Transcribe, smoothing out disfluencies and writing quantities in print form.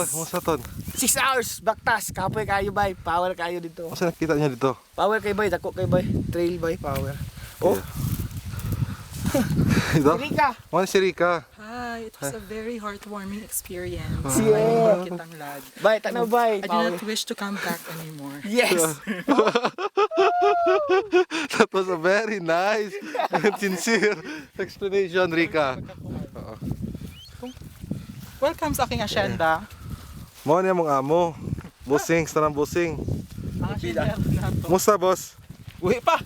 Musta ton? 6 hours, baktas, kapoy kayo bay, power kayo dito. Masa nakita niya dito? Power kayo bay, dako kayo bay, trail bay, power. Oh, Ito? Rika. Ano si Rika? Hi, it was a very heartwarming experience. Yeah. Ay, kitang lad. Bay, tanaw bay, I do power. not wish to come back anymore. Yes. That was a very nice and sincere explanation, Rika. Welcome sa aking asyenda. Mo niya mong amo. Busing, starang busing. Ang asyenda na to. Musta, boss? Uwi pa.